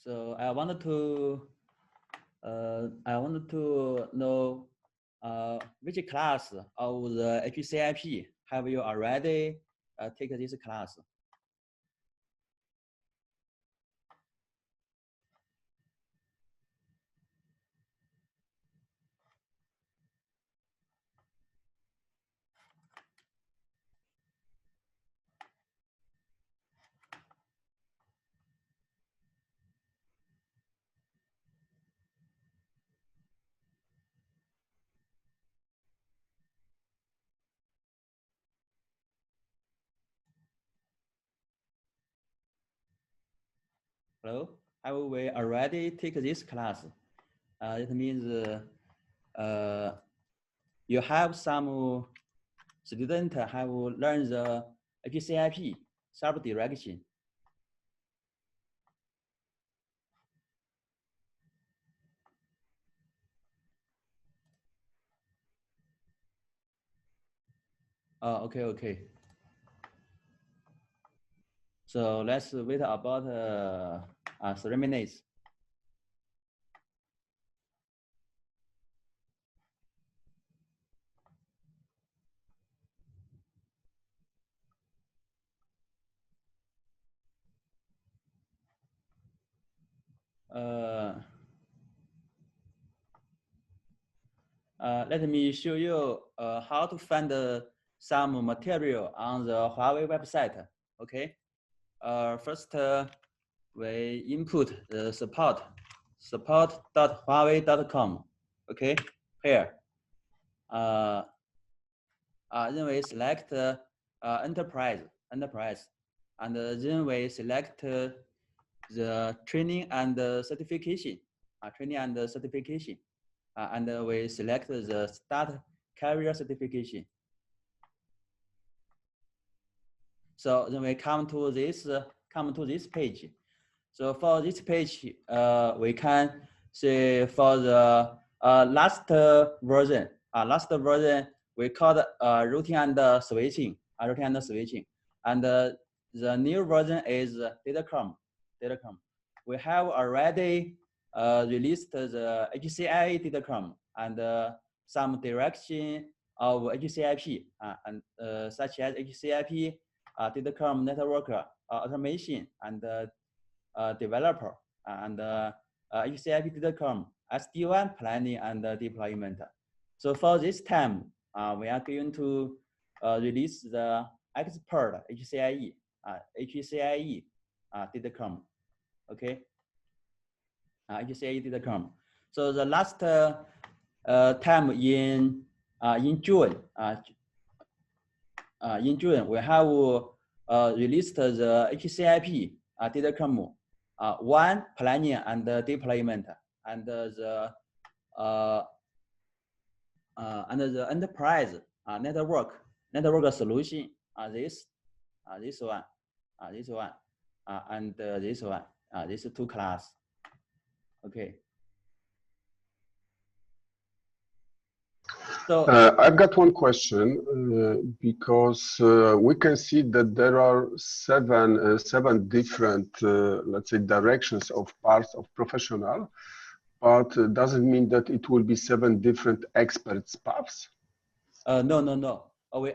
So I wanted to know which class of the HCIP have you already taken this class? Hello, have we already taken this class? It means you have some student have learned the HCIP sub-direction. Okay, okay. So let's wait about 3 minutes. Let me show you how to find some material on the Huawei website. Okay. First, we input the support.huawei.com. Okay. Here. Then we select enterprise, and then we select the training and certification, and we select the start carrier certification. So then we come to this page. So for this page, we can see for the last version we called routing and switching, and the new version is Datacom. We have already released the HCIE Datacom and some direction of HCIP and such as HCIP Datacom network automation and developer and HCIP Datacom SD-WAN planning and deployment. So for this time, we are going to release the expert HCIE Datacom. Okay, HCIE Datacom. So the last time in June, we have released the HCIP Datacom 1 planning and deployment, and the enterprise network solution. This one, and this one. These two class. Okay. So I've got one question because we can see that there are seven different, let's say, directions of parts of professional, but doesn't mean that it will be 7 different experts paths. No. We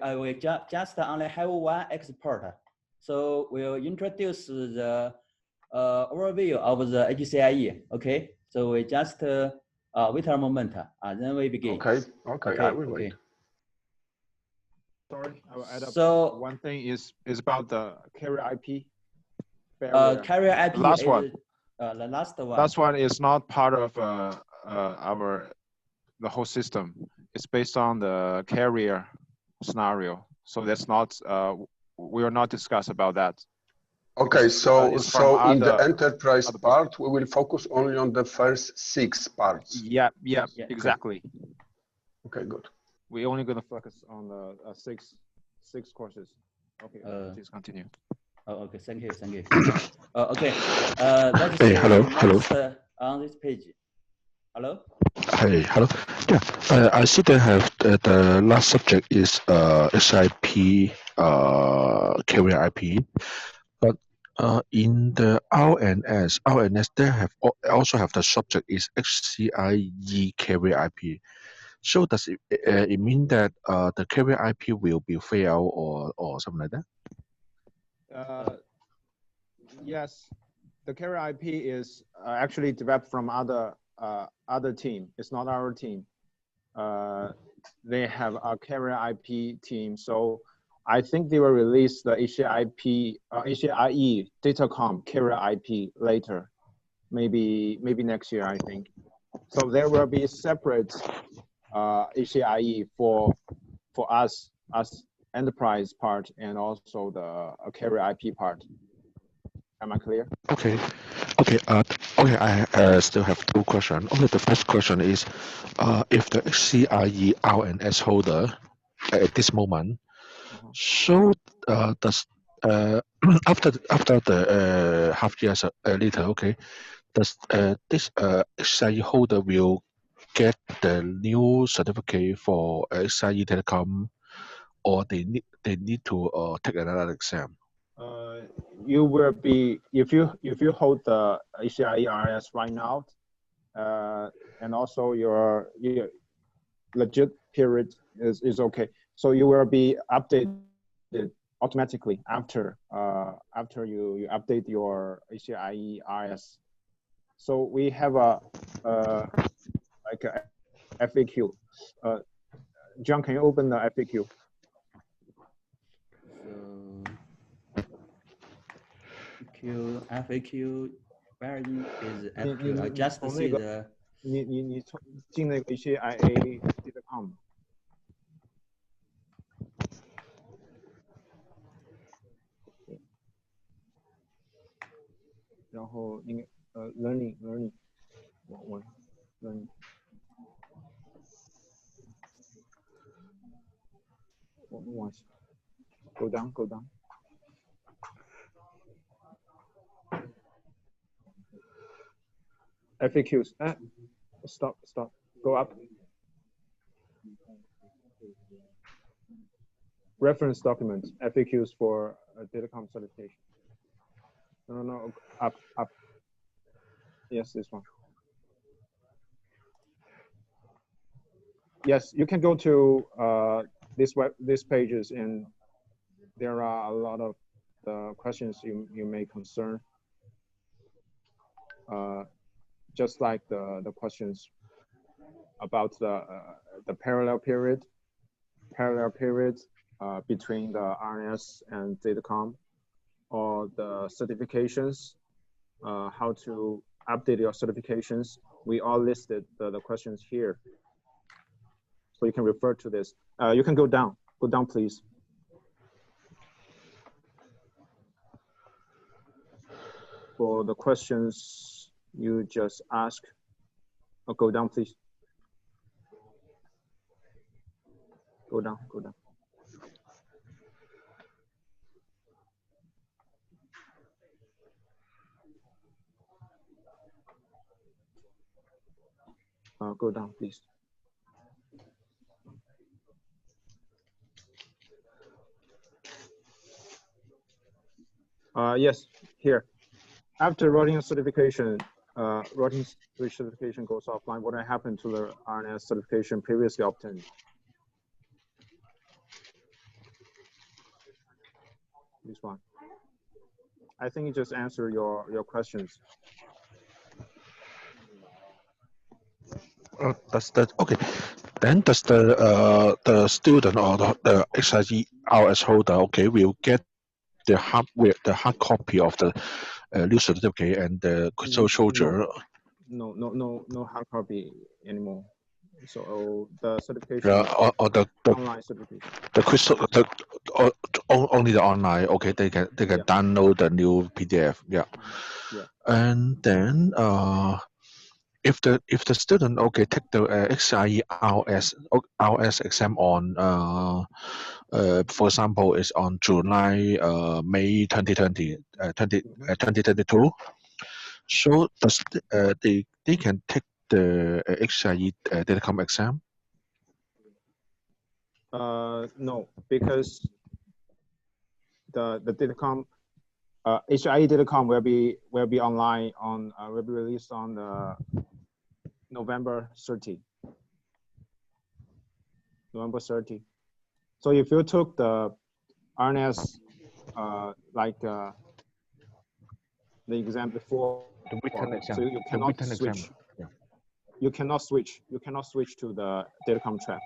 just only have one expert. So we'll introduce the overview of the HCIE. Okay. So we just wait a moment. Then we begin. Okay. I will wait. Sorry, I will add up. So one thing is about the carrier IP. Carrier IP. The last one. The last one. Last one is not part of the whole system. It's based on the carrier scenario. So that's not. We will not discuss about that. Okay, so in the enterprise other part, we will focus only on the first 6 parts. Yeah, exactly. Okay, good. We're only going to focus on the six courses. Okay, please continue. Oh, okay, thank you. Okay, let's hey, hello. On this page. Hello. Hey, hello. Yeah, I see they have the last subject is SIP carrier IP, but In the RNS, they also have the subject is HCIE carrier IP. So does it mean that the carrier IP will be failed or something like that? Yes, the carrier IP is actually developed from other team. It's not our team. They have a carrier IP team. So I think they will release the HCIE Datacom carrier IP later, maybe next year, I think. So there will be separate HCIE for us as enterprise part and also the carrier IP part. Am I clear? Okay. I still have two questions. Only the first question is, if the HCIE RNS holder at this moment, so does after the half years later, okay, does this HCIE holder will get the new certificate for HCIE Telecom, or they need to take another exam? You will be, if you hold the HCIE RS right now, and also your legit period is okay. So you will be updated automatically after you update your HCIE RS. So we have a like a FAQ. John, can you open the FAQ? FAQ, where is FAQ? I just see the. 你进那个 HCIE Datacom。然后应该learning， 我 learning。我 go down。 FAQs. Stop. Go up. Reference document. FAQs for Datacom certification. No. Up. Yes, this one. Yes, you can go to these pages, and there are a lot of the questions you may concern. Just like the questions about the parallel period between the RNS and Datacom, or the certifications, how to update your certifications. We all listed the questions here, so you can refer to this. You can go down, please. For the questions you just ask. Go down, please. Go down. Go down, please. Yes, here. After routing certification, routing switch certification goes offline. What happened to the RNS certification previously obtained? This one. I think it just answered your questions. Does that okay? Then does the student or the HCIE RS holder will get the hard copy of the new certificate and the crystal soldier? No hard copy anymore. So the certification or the online certification. The crystal only the online. Okay, they can download the new PDF. Yeah. And then if the student take the HCIE RS exam on for example is on July May 2020 2022, so does they can take the HCIE Datacom exam? No, because the Datacom HCIE Datacom will be online on will be released on November 30. November 30. So if you took the RNS like the exam before, The written exam. so you cannot switch. Exam. Yeah. You cannot switch. You cannot switch to the Datacom track.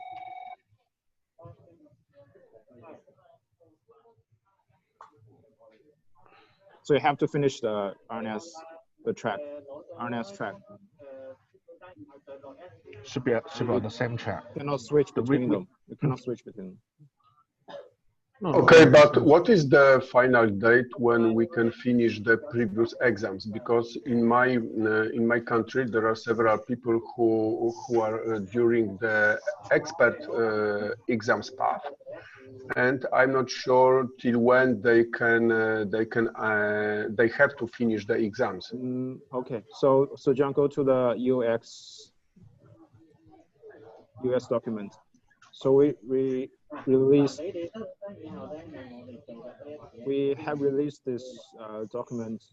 So you have to finish the RNS track. Should be on the same track. You cannot switch between them. You cannot switch between them. No, Okay, no, but what is the final date when we can finish the previous exams? Because in my country there are several people who are during the expert exams path, and I'm not sure till when they have to finish the exams. Okay, so John, go to the US document. So we have released this document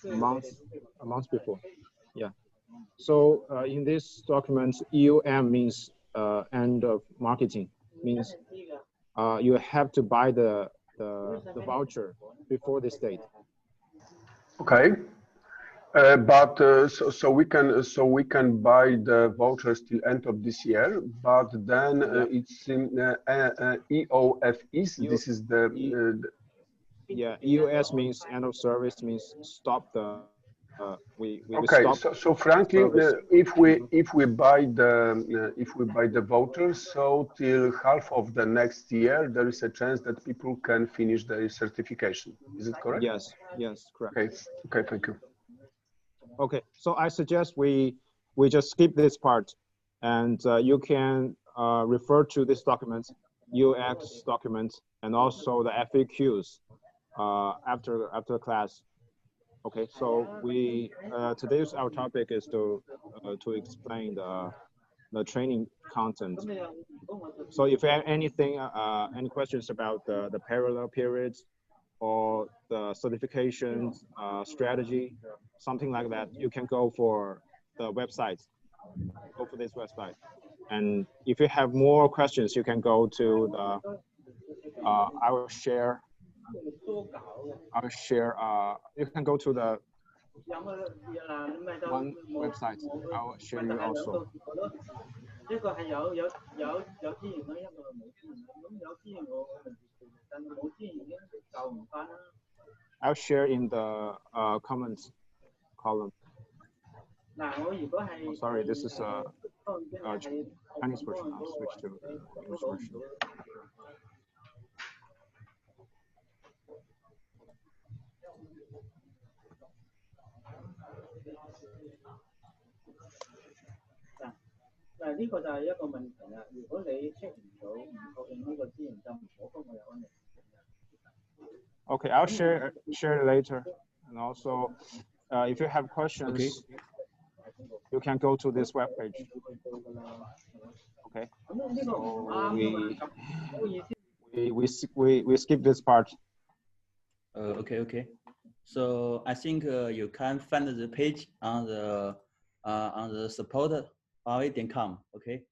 a month before. Yeah. So in this document, EUM means end of marketing, means you have to buy the voucher before this date. Okay. But so we can buy the vouchers till end of this year, but then it's in EOFEs. This is the yeah, EOS means end of service, means stop the we okay. stop So frankly, if we buy the vouchers, so till half of the next year, there is a chance that people can finish their certification. Is it correct? Yes, correct. Okay, thank you. Okay, so I suggest we just skip this part, and you can refer to this document, UX document, and also the FAQs after class. Okay, so today's our topic is to explain the training content. So if you have anything, any questions about the parallel periods or the certification strategy, something like that, you can go for the website. Go for this website. And if you have more questions, you can go to the I will share. You can go to the one website. I will share you also. I'll share in the comments column. Oh, sorry, this is a Chinese version. I'll switch to English version. Okay, I'll share later, and also if you have questions, you can go to this web page. Okay, so we skip this part. Okay. So I think you can find the page on the support Huawei.com. Okay,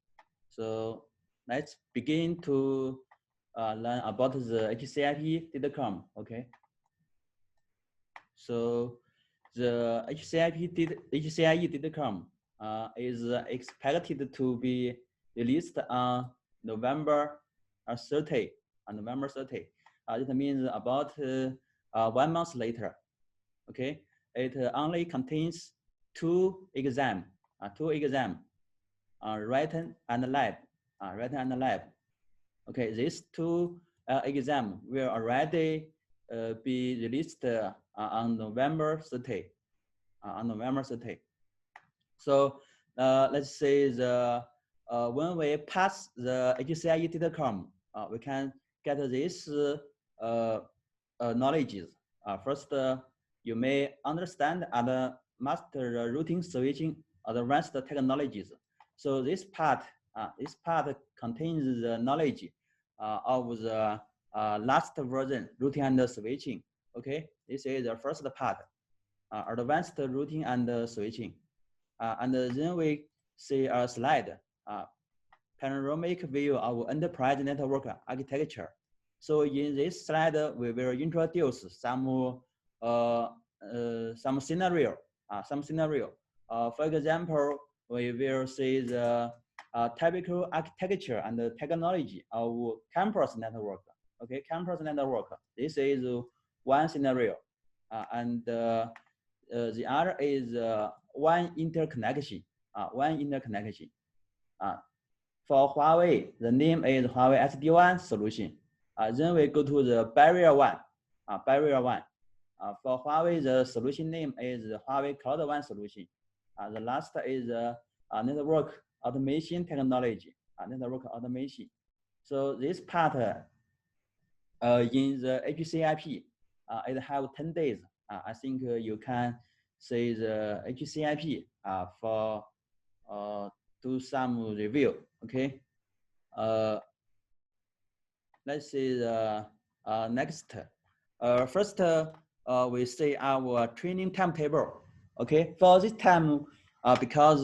so let's begin to learn about the HCIE Datacom. Okay, so the HCIE Datacom is expected to be released on November 30. On November 30, it means about 1 month later. Okay, it only contains two exams, written and lab. Okay, these two exams will already be released on November 30. So let's say when we pass the HCIE Datacom, we can get this knowledge. First, you may understand and master routing switching advanced technologies. So this part contains the knowledge of the last version routing and switching. Okay, this is the first part, advanced routing and switching. And then we see a slide, panoramic view of enterprise network architecture. So in this slide, we will introduce some scenario. For example, we will see the typical architecture and the technology of campus network. Okay, campus network. This is one scenario, and the other is one interconnection. For Huawei, the name is Huawei SD-WAN solution. Then we go to the barrier one. For Huawei, the solution name is the Huawei Cloud WAN solution. The last is network automation technology. Network automation. So this part in the HCIP, it have 10 days. I think you can see the HCIP for do some review. Okay. Let's see the next. First, we see our training timetable. Okay, for this time, because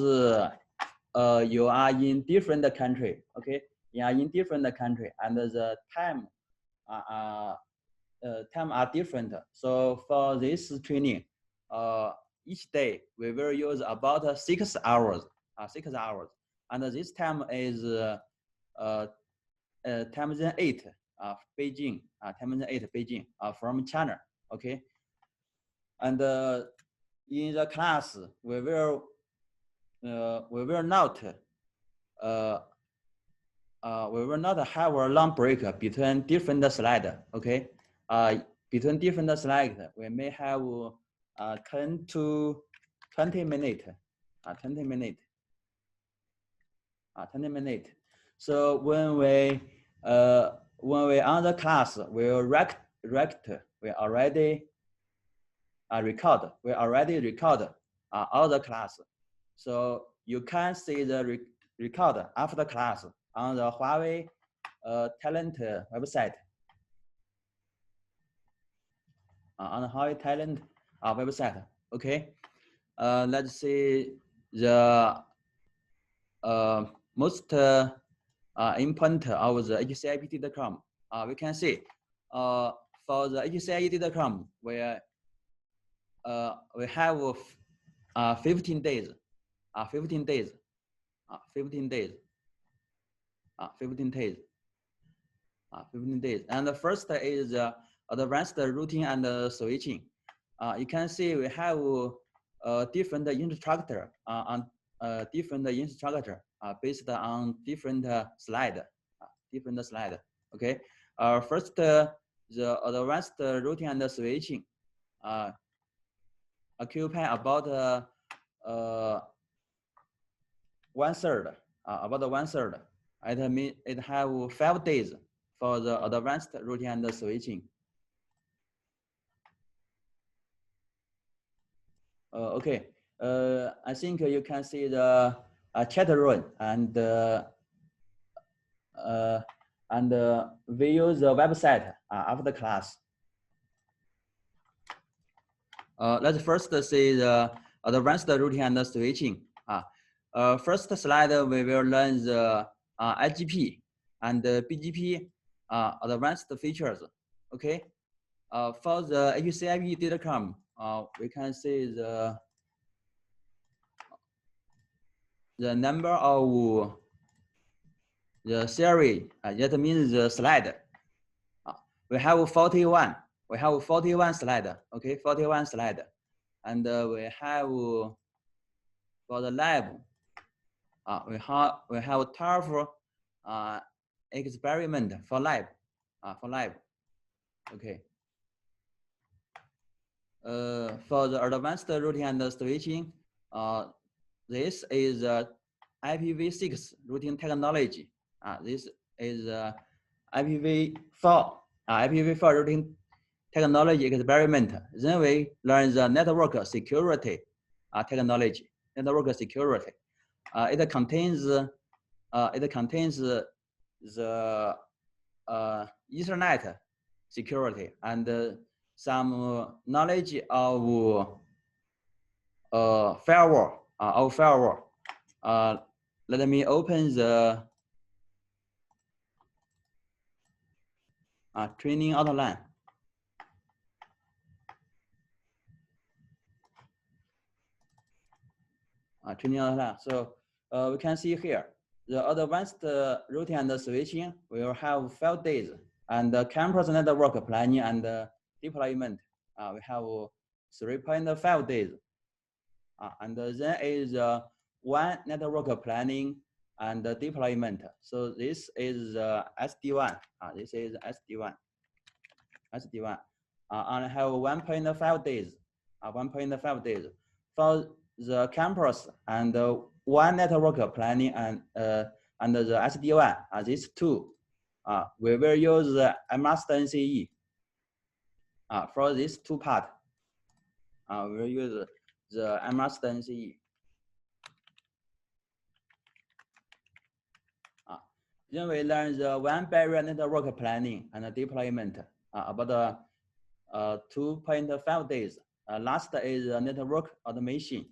you are in different country. Okay, you are in different country, and the time are different. So for this training, each day we will use about 6 hours. 6 hours, and this time is time zone 8 Beijing. Time zone 8 Beijing from China. Okay, and in the class we will not have a long break between different slides. Okay, between different slides we may have 10 to 20 minutes. 20 minutes. 20 minutes. So when we on the class, we already record all the class. So you can see the record after class on the Huawei Talent website. On the Huawei Talent website. Okay. Let's see the most important of the HCIE Datacom. We can see for the HCIE Datacom, where we have 15 days. 15 days. And the first is advanced routing and switching. You can see we have different instructor on different instructor based on different slide. Okay. First, the advanced routing and switching occupy about 1/3. About 1/3. It means it have 5 days for the advanced routing and switching. Okay. I think you can see the chat room and we use the website after class. Let's first see the advanced routing and switching. First slide we will learn the IGP and BGP advanced features. Okay. For the HCIE Datacom, we can see the number of the series. That means the slide. We have 41. We have 41 slide. Okay, 41 slide, and we have for the lab. We have 12 experiment for lab. Okay. For the advanced routing and switching, this is IPv6 routing technology. This is IPv4 routing technology experiment. Then we learn the network security technology. Network security. It contains the Ethernet security and some knowledge of firewall. Of firewall. Let me open the training outline. Training outline. So we can see here the advanced routing and switching will have 5 days, and the campus network planning and deployment we have 3.5 days. And then is one network planning and deployment. So this is SD1. This is SD1. SD1. And have 1.5 days. 1.5 days for the campus and one network planning and the SD1. These two. We will use the master NCE. For these two parts. We will use the master NCE. Then we learn the one barrier network planning and deployment about 2.5 days. Last is network automation.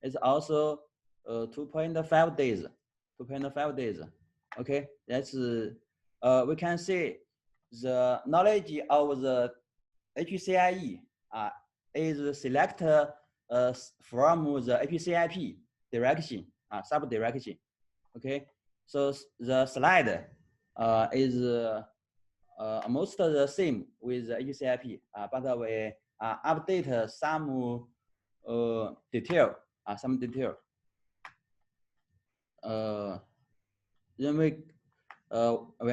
It's also 2.5 days. 2.5 days. Okay, that's we can see the knowledge of the HCIE is selected from the HCIP direction, sub-direction. Okay. So the slide is almost the same with the HCIP, but we update some detail. Then we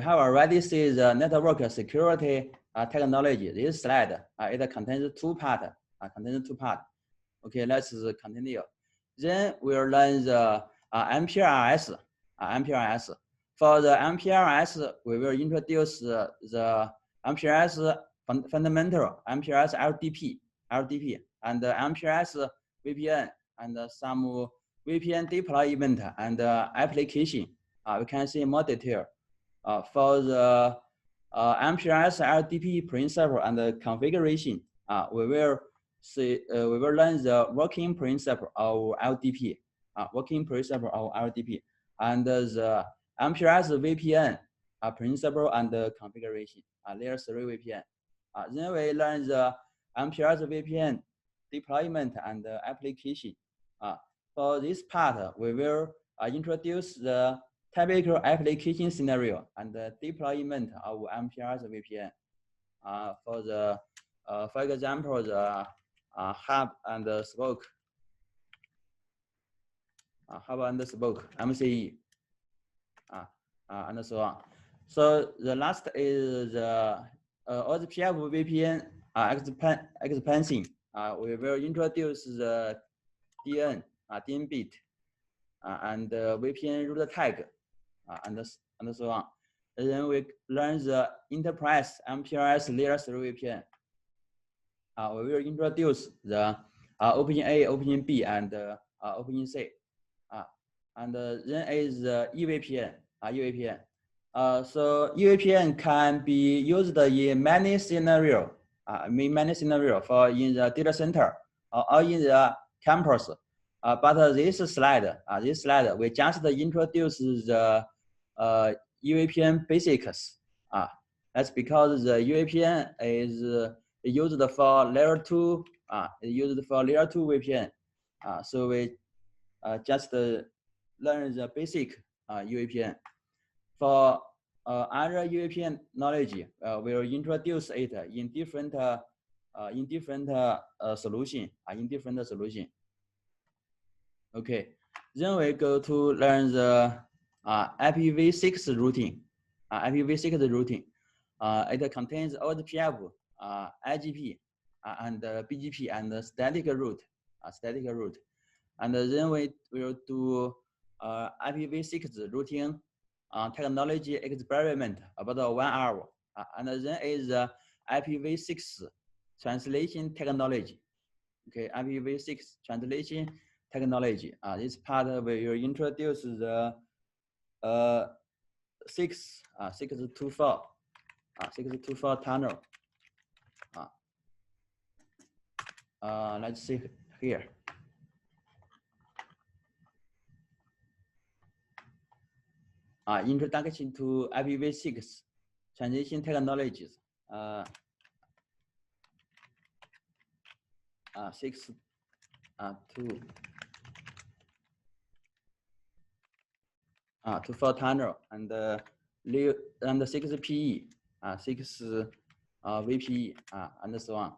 have already seen the network security technology. This slide it contains two parts. Okay, let's continue. Then we'll learn the MPLS. MPLS. For the MPLS, we will introduce the MPLS fundamental, MPLS LDP, and the MPLS VPN, and some VPN deployment and application. We can see more detail. For the MPLS LDP principle and the configuration, we will learn the working principle of LDP. And the MPLS VPN principle and configuration, layer 3 VPN. Then we learn the MPLS VPN deployment and application. For this part, we will introduce the typical application scenario and the deployment of MPLS VPN. For example, the hub and the spoke. Hub and the spoke, MCE. And so on. So the last is the OSPF VPN expansion. We will introduce the DN bit and VPN root tag and so on. And then we learn the enterprise MPLS layer 3 VPN. We will introduce the OpenA, OpenB, and OpenC. And then is the eVPN. So eVPN can be used in many scenarios. For in the data center or in the campus. But this slide, we just introduce the eVPN basics. That's because the eVPN is used for layer 2. VPN. So we just learn the basic eVPN. For other eVPN knowledge, we'll introduce it in different solution. Okay, then we go to learn the IPv6 routing. It contains OSPF, IGP, and BGP and static route. And then we will do IPv6 routing technology experiment about 1 hour. And then is IPv6 translation technology. Okay, IPv6 translation technology. This part we will introduce the 624 tunnel. let's see here. Introduction to IPv6 transition technologies. 6 to 4 tunnel and 6 PE 6 VPE and so on.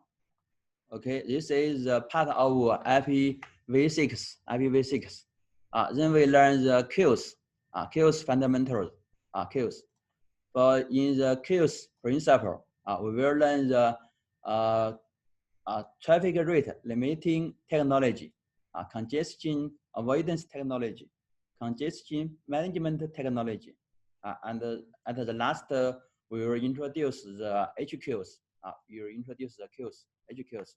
Okay, this is part of IPv6. Then we learn the queues, queues fundamentals, queues. But in the queues principle, we will learn the traffic rate limiting technology, congestion avoidance technology, congestion management technology, and at the last, we will introduce the HQs. We will introduce the queues, HQs.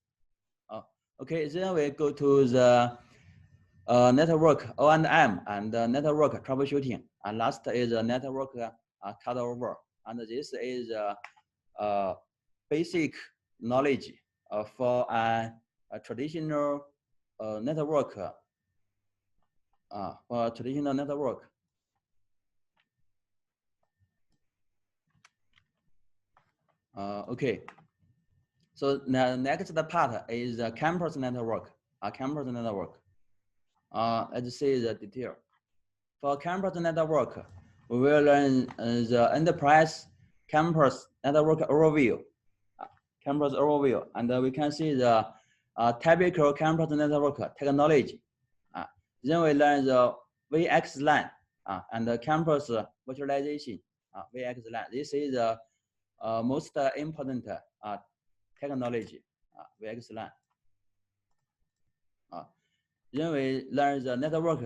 Okay, then we go to the network O&M and network troubleshooting. And last is the network cutover. And this is basic knowledge for a traditional network. For traditional network. Okay. So the next part is the campus network. Campus network. Let's see the detail. For campus network, we will learn the enterprise campus network overview. Campus overview, and we can see the typical campus network technology. Then we learn the VXLAN and the campus virtualization. VXLAN. This is the most important technology. VXLAN. Then we learn the network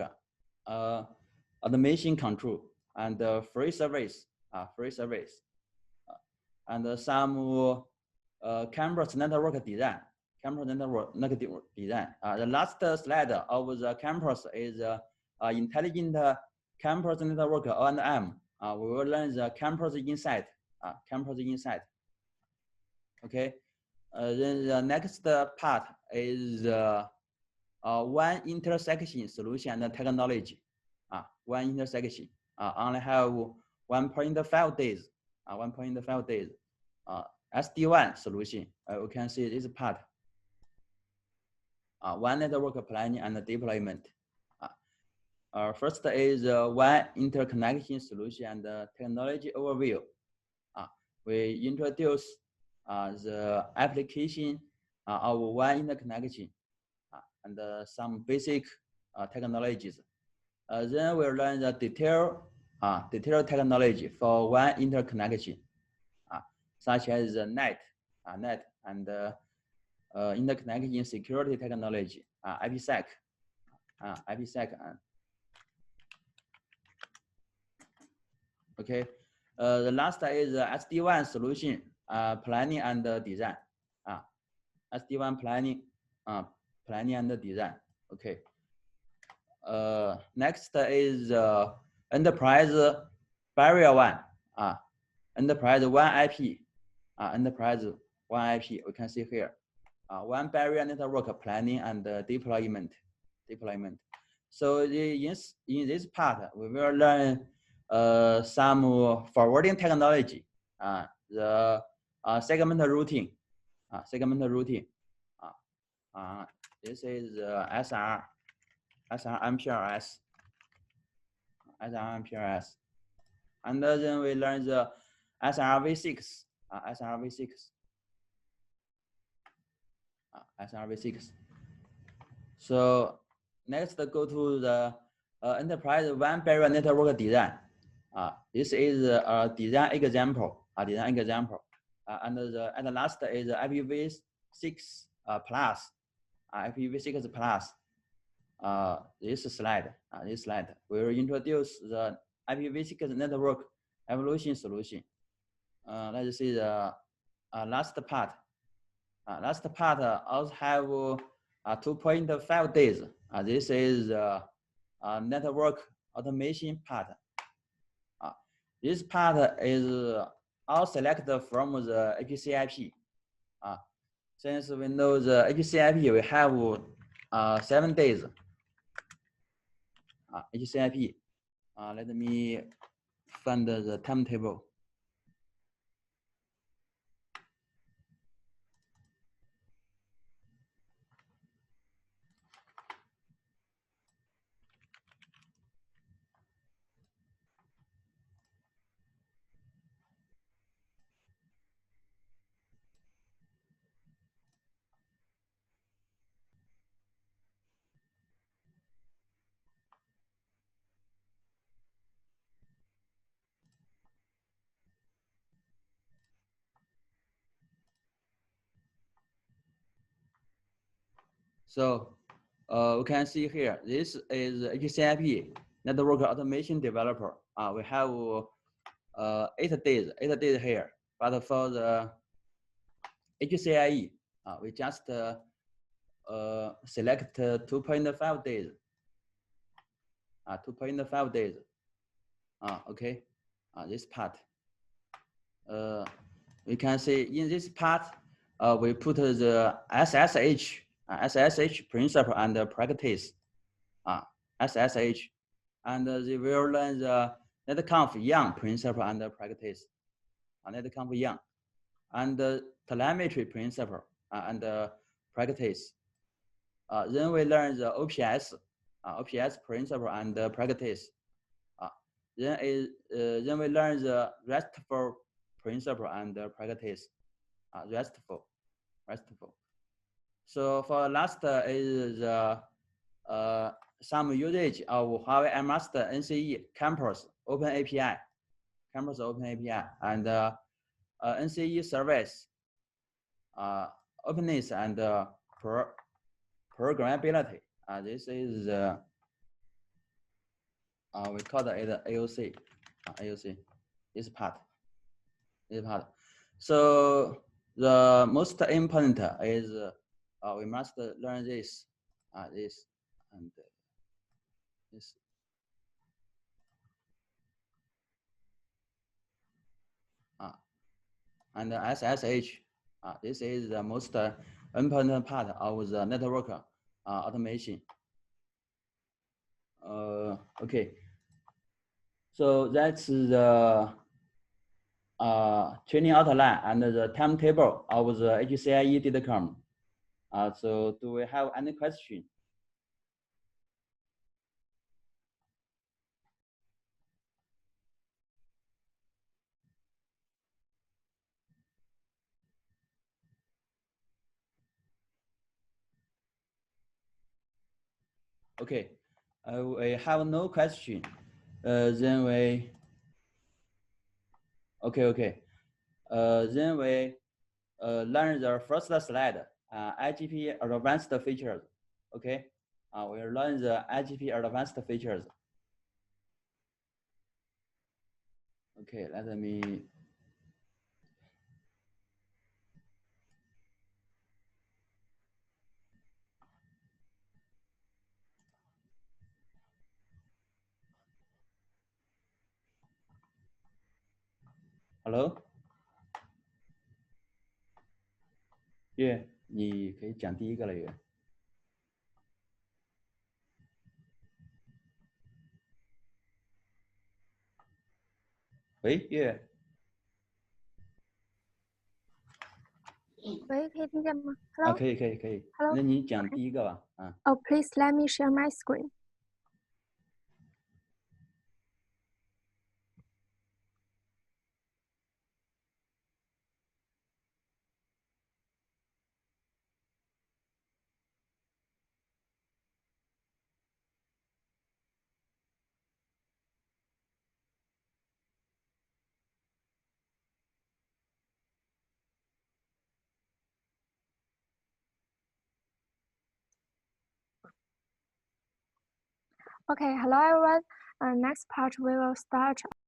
automation control and free service, and some campus network design. Campus network design. The last slide of the campus is intelligent campus network O&M. We will learn the campus insight. Okay. Then the next part is one intersection solution and technology. One intersection only have 1.5 days. 1.5 days. SD1 solution. We can see this part. One network planning and deployment. First is one interconnection solution and technology overview. We introduce the application of one interconnection and some basic technologies. Then we learn the detailed technology for one interconnection, such as the net and interconnection security technology, IPsec. Okay, the last is SD1 solution planning and design. SD1 planning and design. Okay. Next is enterprise barrier one. Enterprise one IP. Enterprise one IP. We can see here. One barrier network planning and deployment. So in this part, we will learn some forwarding technology. The segment routing. This is SR MPLS. And then we learn the SRv6. SRv6. So next, go to the enterprise one barrier network design. This is a design example. And the last is IPv6 plus. IPv6 plus. This slide. We will introduce the IPv6 network evolution solution. Let's see the last part. Last part also have 2.5 days. This is network automation part. This part is all selected from the HCIP. Since we know the HCIP, we have 7 days. HCIP. Let me find the timetable. So we can see here, this is HCIP, Network Automation Developer. We have 8 days here. But for the HCIE, we just select 2.5 days. 2.5 days. Okay, this part. We can see in this part, we put the SSH principle and practice. SSH, and they will learn the netconf YARN principle and practice. Netconf YARN, and the telemetry principle and practice. Then we learn the OPS principle and practice. Then we learn the RESTful principle and practice. RESTful. So for last is some usage of Huawei Master NCE Campus Open API, and NCE service, openness and programmability. This is we call it AOC. AOC. This part. So the most important is we must learn this, this and this. And SSH. This is the most important part of the network automation. Okay. So that's the training outline and the timetable of the HCIE Datacom. So do we have any question? Okay, we have no question. Then we, okay. Then we learn the first slide, IGP advanced features. Okay, we learn the IGP advanced features. Okay, let me. Hello? Yeah, 你可以讲第一个了，也。喂，月。喂，可以听见吗 ？Hello。可以。Hello。那你讲第一个吧，Oh, please let me share my screen. Okay, hello everyone. Next part we will start